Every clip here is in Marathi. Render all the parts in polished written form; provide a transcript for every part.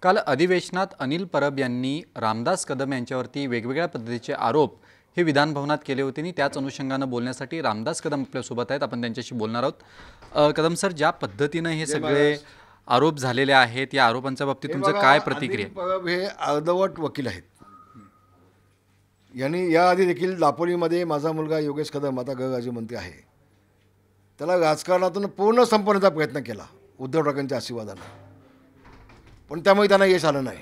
काल अधिवेशनात अनिल परब यांनी रामदास कदम यांच्यावरती वेगवेगळ्या पद्धतीचे आरोप हे विधान भवनात केले होते आणि त्याच अनुषंगाने बोलण्यासाठी रामदास कदम आपल्यासोबत आहेत। आपण त्यांच्याशी बोलणार आहोत। कदम सर, ज्या पद्धतीने हे सगळे आरोप झालेले आहेत, या आरोपांच्या बाबतीत तुमचं काय प्रतिक्रिया? अनिल परब हे अर्धवट वकील आहेत। यांनी याआधी देखील दापोलीमध्ये माझा मुलगा योगेश कदम आता गृहराज्यमंत्री आहे, त्याला राजकारणातून पूर्ण संपवण्याचा प्रयत्न केला उद्धव ठाकरेंच्या आशीर्वादाने, पण त्यामुळे त्यांना यश आलं नाही।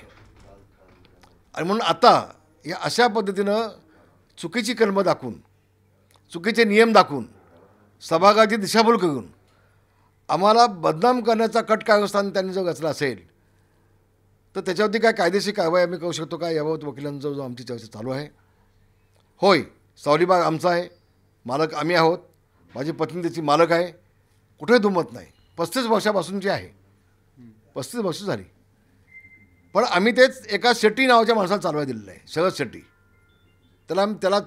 आणि म्हणून आता या अशा पद्धतीनं चुकीची कलमं दाखवून, चुकीचे नियम दाखवून, सभागृहाची दिशाभूल करून आम्हाला बदनाम करण्याचा कट कारस्थान त्यांनी जर रचला असेल तर त्याच्यावरती काय कायदेशीर कारवाई आम्ही करू शकतो का, याबाबत वकिलांचा जो आमची चर्चा चालू आहे। होय, सावलीबाग आमचा आहे, मालक आम्ही आहोत, माझी पत्नी त्याची मालक आहे, कुठेही दुमत नाही। 35 वर्षापासूनची आहे, 35 वर्ष झाली, पण आम्ही तेच एका शेट्टी नावाच्या माणसाला चालवायला दिलेलं आहे, शरद शेट्टी, त्याला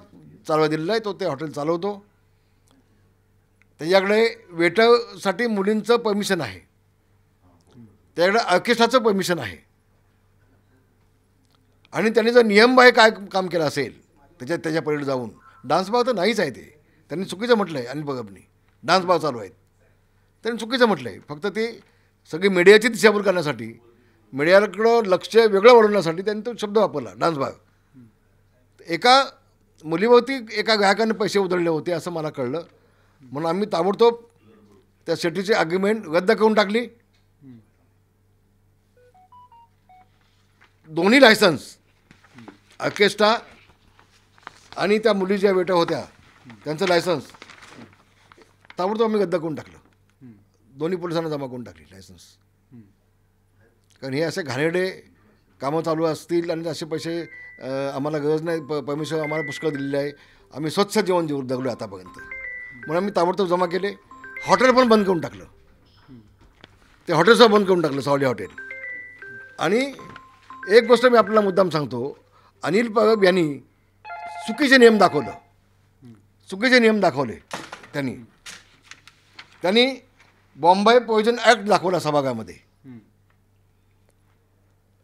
चालवायला दिलेलं आहे। तो ते हॉटेल चालवतो, त्याच्याकडे वेटरसाठी मुलींचं परमिशन आहे, त्याच्याकडे ऑर्केस्ट्राचं परमिशन आहे, आणि त्यांनी जर नियमबाह्य काय काम केलं असेल त्याच्या पलीकडे जाऊन, डान्स बार तर नाहीच आहे, ते त्यांनी चुकीचं म्हटलं आहे। अनिल परबनी डान्स बार चालू आहेत, त्यांनी चुकीचं म्हटलं आहे। फक्त ते सगळी मीडियाची दिशाभूल करण्यासाठी, मीडियाकडं लक्ष वेगळं वळवण्यासाठी त्यांनी तो शब्द वापरला, डान्स बार। एका मुलीवरती एका ग्राहकाने पैसे उधळले होते असं मला कळलं, म्हणून आम्ही ताबडतोब त्या शेट्टीची अग्रीमेंट रद्द करून टाकली। दोन्ही लायसन्स, ऑर्केस्ट्रा आणि त्या मुली ज्या वेटर होत्या त्यांचं लायसन्स ताबडतोब आम्ही रद्द करून टाकलं, दोन्ही पोलिसांना जमा करून टाकली लायसन्स। कारण हे असे घाणेरडे कामं चालू असतील आणि असे पैसे आम्हाला गरज नाही, परमिशन आम्हाला पुष्कळ दिलेले आहे, आम्ही स्वच्छ जेवण जगलो आतापर्यंत, म्हणून आम्ही ताबडतोब जमा केले। हॉटेल पण बंद करून टाकलं, ते हॉटेलसुद्धा बंद करून टाकलं, सावली हॉटेल। आणि एक गोष्ट मी आपल्याला मुद्दाम सांगतो, अनिल परब यांनी चुकीचे नियम दाखवलं, चुकीचे नियम दाखवले त्यांनी बॉम्बे पॉयझन ॲक्ट दाखवला सभागृहामध्ये।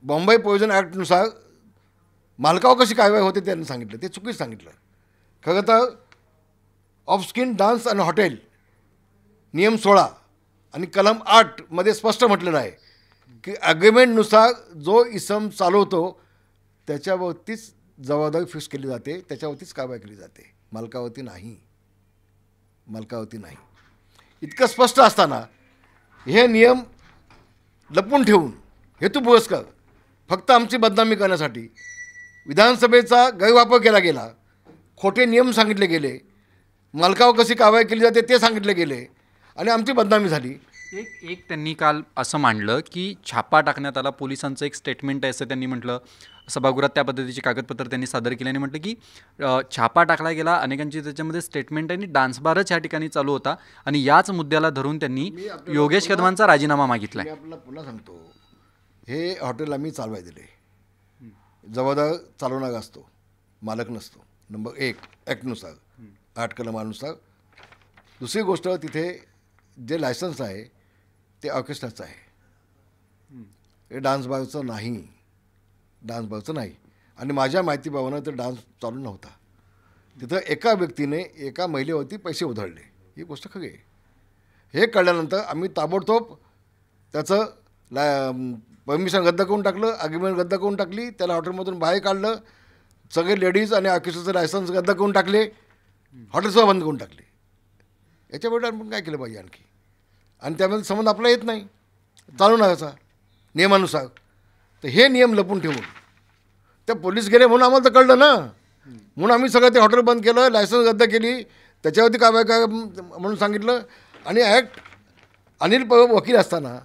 बॉम्बे पॉयझन ॲक्टनुसार मालकावर कशी कारवाई होते त्यांनी सांगितलं, ते चुकीचं सांगितलं। खरं तर ऑफ स्किन डान्स आणि हॉटेल नियम 16 आणि कलम 8 मध्ये स्पष्ट म्हटलेलं आहे की ॲग्रीमेंटनुसार जो इसम चालवतो त्याच्यावरतीच जबाबदारी फिक्स केली जाते, त्याच्यावरतीच कारवाई केली जाते, मालकावरती नाही, मालकावरती नाही। इतकं स्पष्ट असताना हे नियम लपवून ठेवून हेतुपुरस्सर फक्त आमची बदनामी करण्यासाठी विधानसभेचा गैरवापर केला गेला, खोटे नियम सांगितले गेले, मालकावर कशी कारवाई केली जाते ते सांगितले गेले आणि आमची बदनामी झाली। एक त्यांनी काल असं मांडलं की छापा टाकण्यात आला, पोलिसांचं एक स्टेटमेंट आहे असं त्यांनी म्हटलं, सभागृहात त्या पद्धतीची कागदपत्र त्यांनी सादर केली आणि म्हटलं की छापा टाकला गेला, अनेकांची त्याच्यामध्ये स्टेटमेंट आहे आणि डान्स बारच या ठिकाणी चालू होता, आणि याच मुद्द्याला धरून त्यांनी योगेश कदमांचा राजीनामा मागितला। मी आपल्याला पुन्हा सांगतो, हे हॉटेल आम्ही चालवायला दिले, जबाबदार चालवणारा असतो, मालक नसतो, नंबर 1 ॲक्टनुसार, 8 कलमानुसार। दुसरी गोष्ट, तिथे जे लायसन्स आहे ते ऑर्केस्ट्राचं आहे, हे डान्स बारचं नाही, डान्स बारचं नाही। आणि माझ्या माहितीप्रमाणे तर डान्स चालू नव्हता, तिथं एका व्यक्तीने एका महिलेवरती पैसे उधळले, ही गोष्ट खरी आहे। हे कळल्यानंतर आम्ही ताबडतोब त्याचं परमिशन रद्द करून टाकलं, अग्रीमेंट रद्द करून टाकली, त्याला हॉटेलमधून बाहेर काढलं, सगळे लेडीज आणि ऑर्केस्ट्राचं लायसन्स रद्द करून टाकले, हॉटेलसुद्धा बंद करून टाकले। याच्याबरोबर आपण काय केलं पाहिजे आणखी? आणि त्यामध्ये संबंध आपला येत नाही चालवणाराचा नियमानुसार, तर हे नियम लपून ठेवून त्या पोलीस गेले म्हणून आम्हाला तर कळलं ना, म्हणून आम्ही सगळं ते हॉटेल बंद केलं, लायसन्स रद्द केली, त्याच्यावरती कारवाई काय म्हणून सांगितलं। आणि ॲक्ट अनिल परब वकील असताना,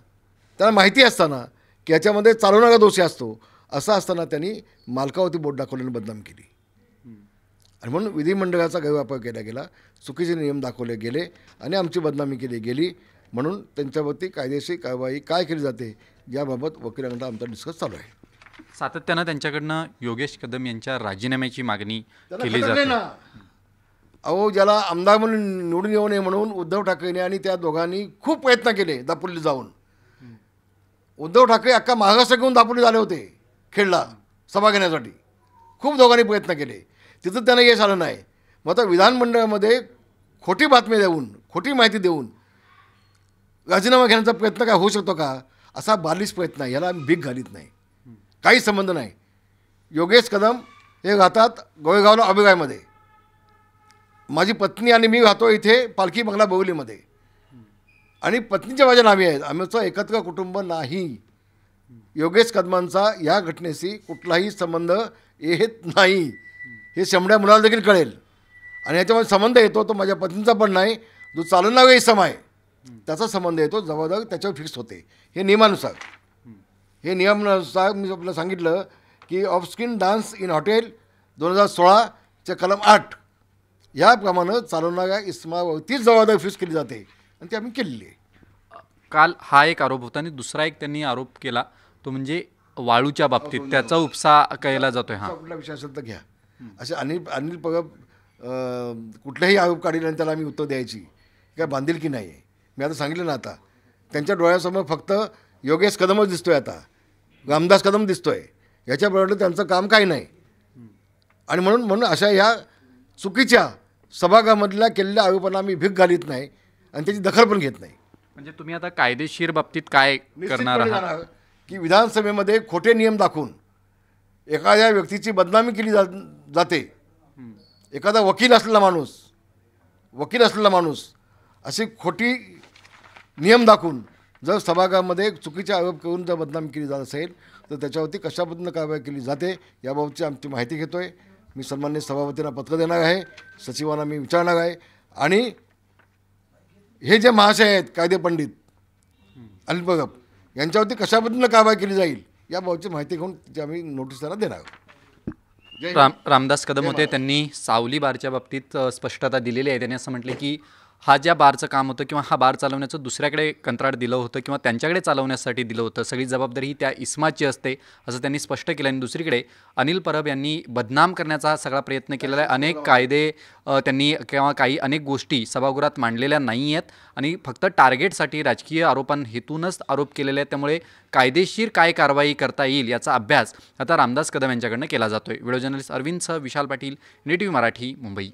त्याला माहिती असताना की याच्यामध्ये चालवणारा दोषी असतो, असं असताना त्यांनी मालकावरती बोट दाखवल्याने बदनाम केली, आणि म्हणून विधिमंडळाचा गैरवापर केला गेला, चुकीचे नियम दाखवले गेले आणि आमची बदनामी केली गेली। म्हणून त्यांच्यावरती कायदेशीर कारवाई काय केली जाते याबाबत वकिलांचा आमचा डिस्कस चालू आहे। सातत्यानं त्यांच्याकडनं योगेश कदम यांच्या राजीनाम्याची मागणी केली जाते ना। अहो, ज्याला आमदार म्हणून निवडून येऊ नये म्हणून उद्धव ठाकरेंनी आणि त्या दोघांनी खूप प्रयत्न केले दापोलीला जाऊन, उद्धव ठाकरे अख्खा महाराष्ट्र घेऊन दापोली झाले होते खेडला सभा घेण्यासाठी. खूप दोघांनी प्रयत्न केले, तिथं त्यांना यश आलं नाही. मग आता विधानमंडळामध्ये खोटी बातमी देऊन, खोटी माहिती देऊन राजीनामा घेण्याचा प्रयत्न काय होऊ शकतो का? असा बालिश प्रयत्न आहे, याला आम्ही भीक घालीत नाही, काही संबंध नाही. योगेश कदम हे राहतात गोळेगावला अभिगायमध्ये, माझी पत्नी आणि मी राहतो इथे पालखी बंगला बोवलीमध्ये, आणि पत्नीच्या माझ्या नावे आहेत. आमचं एकत्र कुटुंब नाही. योगेश कदमांचा या घटनेशी कुठलाही संबंध येत नाही, हे शंभऱ्या मुलाला देखील कळेल. आणि याच्यामध्ये संबंध येतो तो माझ्या पत्नीचा पण नाही, जो चालवणारा इसम आहे त्याचा संबंध येतो, जबाबदारी त्याच्यावर फिक्स होते. हे नियमानुसार, हे नियमानुसार मी आपल्याला सांगितलं की off screen dance in hotel 2016चे कलम 8 याप्रमाणे चालवणाऱ्या इसमावरतीच जबाबदारी फिक्स केली जाते, आणि ती आम्ही केलेली आहे. काल हा एक आरोप होता आणि दुसरा एक त्यांनी आरोप केला तो म्हणजे वाळूच्या बाबतीत त्याचा उपसा केला जातोय. हा कुठला विषय असेल तर घ्या. असे अनिल परब कुठल्याही आरोप काढले आणि त्याला आम्ही उत्तर द्यायची काय बांधिलकी नाही आहे. मी आता सांगितलं ना, आता त्यांच्या डोळ्यासमोर फक्त योगेश कदमच दिसतोय, आता रामदास कदम दिसतोय, याच्याबरोबर त्यांचं काम काही नाही. आणि म्हणून अशा ह्या चुकीच्या सभागृहामधल्या केलेल्या आरोपांना आम्ही भीक घालीत नाही आणि त्याची दखल पण घेत नाही. म्हणजे तुम्ही आता कायदेशीर बाबतीत काय करणार निश्चितपणे आहात? जाणार की विधानसभेमध्ये खोटे नियम दाखवून एखाद्या व्यक्तीची बदनामी केली जाते. एखादा वकील असलेला माणूस अशी खोटी नियम दाखवून जर सभागृहामध्ये चुकीचे आरोप करून जर बदनामी केली जात असेल तर त्याच्यावरती कशा पद्धतीनं कारवाई केली जाते याबाबतची आमची माहिती घेतोय. मी सन्माननीय सभापतींना पत्र देणार आहे, सचिवांना मी विचारणार आहे, आणि हे जे महाशय आहेत कायदे पंडित अनिल परब यांच्यावरती कशा पद्धतीनं कारवाई केली जाईल याबाबतची माहिती घेऊन त्याची आम्ही नोटीस त्यांना देणार आहोत. रामदास कदम होते, त्यांनी सावली बारच्या बाबतीत स्पष्टता दिलेली आहे. त्यांनी असं म्हटलं की हा ज्या बारचं काम होतं किंवा हा बार चालवण्याचं दुसऱ्याकडे कंत्राट दिलं होतं किंवा त्यांच्याकडे चालवण्यासाठी दिलं होतं, सगळी जबाबदारी ही त्या इस्माची असते असं त्यांनी स्पष्ट केलं. आणि दुसरीकडे अनिल परब यांनी बदनाम करण्याचा सगळा प्रयत्न केलेला आहे. अनेक कायदे त्यांनी किंवा काही अनेक गोष्टी सभागृहात मांडलेल्या नाही आहेत आणि फक्त टार्गेटसाठी राजकीय हेतूनच आरोप केलेले आहेत. त्यामुळे कायदेशीर काय कारवाई करता येईल याचा अभ्यास आता रामदास कदम यांच्याकडनं केला जातोय. Video journalist अरविंदसह Vishal Patil, NDTV Marathi, Mumbai.